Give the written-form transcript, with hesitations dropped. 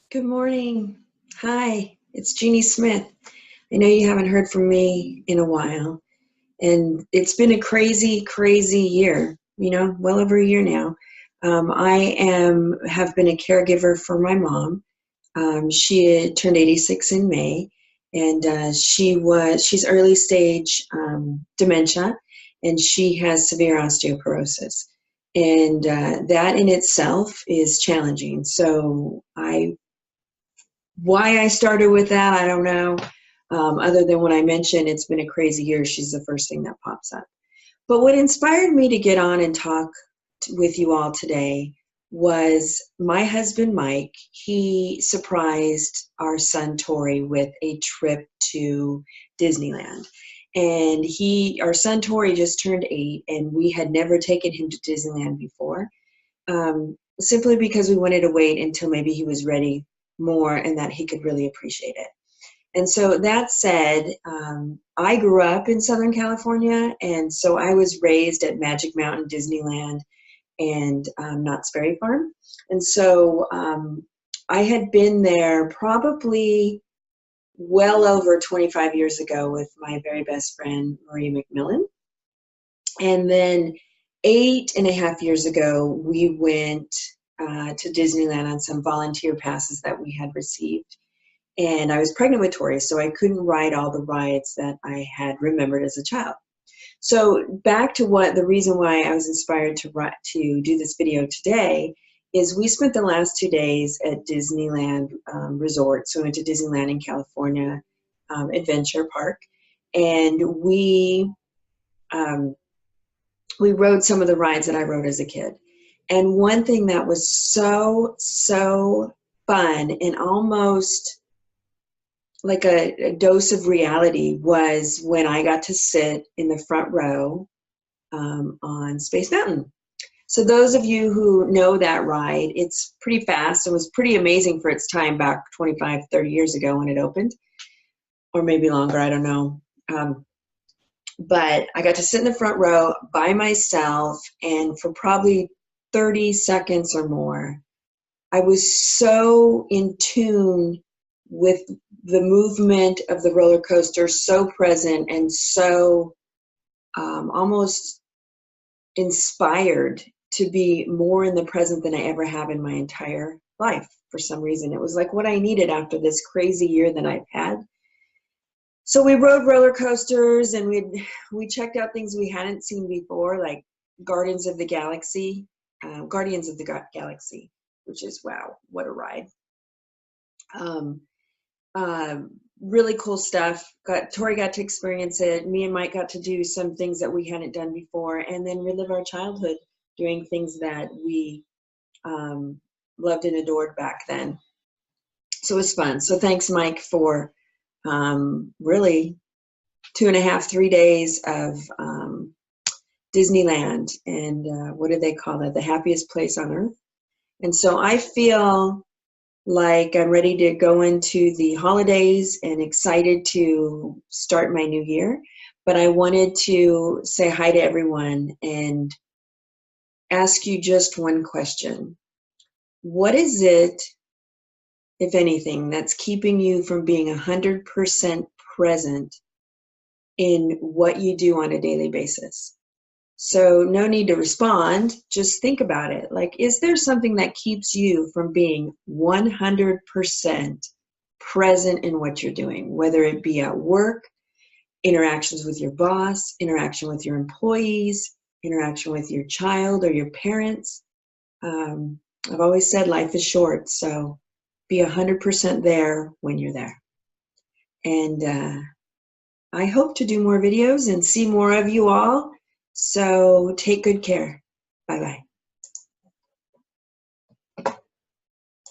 Good morning. Hi, it's Jeannie Smith. I know you haven't heard from me in a while, and it's been a crazy, crazy year, well over a year now. I have been a caregiver for my mom. She had turned 86 in May, and she's early stage dementia, and she has severe osteoporosis. And that in itself is challenging. So why I started with that, I don't know. Other than when I mentioned it's been a crazy year, she's the first thing that pops up. But what inspired me to get on and talk with you all today was my husband, Mike. He surprised our son, Tori, with a trip to Disneyland. And our son, Tori, just turned 8, and we had never taken him to Disneyland before, simply because we wanted to wait until maybe he was ready more and that he could really appreciate it. And so that said, I grew up in Southern California, and so I was raised at Magic Mountain, Disneyland, and Knott's Berry Farm. And so I had been there probably well over 25 years ago with my very best friend, Marie McMillan. And then 8.5 years ago, we went to Disneyland on some volunteer passes that we had received. And I was pregnant with Tori, so I couldn't ride all the rides that I had remembered as a child. So back to the reason why I was inspired to do this video today is we spent the last 2 days at Disneyland Resort. So we went to Disneyland in California Adventure Park, and we rode some of the rides that I rode as a kid. And one thing that was so fun and almost like a dose of reality was when I got to sit in the front row on Space Mountain. So those of you who know that ride, it's pretty fast. It was pretty amazing for its time back 25, 30 years ago when it opened, or maybe longer, I don't know. But I got to sit in the front row by myself, and for probably 30 seconds or more, I was so in tune with the movement of the roller coaster, so present and so almost inspired to be more in the present than I ever have in my entire life. For some reason, it was like what I needed after this crazy year that I've had. So we rode roller coasters, and we checked out things we hadn't seen before, like Guardians of the Galaxy, which is, wow, what a ride. Really cool stuff. Tori got to experience it. Me and Mike got to do some things that we hadn't done before, and then relive our childhood doing things that we loved and adored back then. So it was fun. So thanks, Mike, for really 2.5, 3 days of Disneyland, and what do they call it? The happiest place on earth. And so I feel like I'm ready to go into the holidays and excited to start my new year. But I wanted to say hi to everyone and ask you just one question. What is it, if anything, that's keeping you from being 100% present in what you do on a daily basis? So no need to respond, just think about it. Like, is there something that keeps you from being 100% present in what you're doing, whether it be at work, interactions with your boss, interaction with your employees, interaction with your child or your parents? I've always said life is short, so be 100% there when you're there. And I hope to do more videos and see more of you all. So take good care. Bye-bye.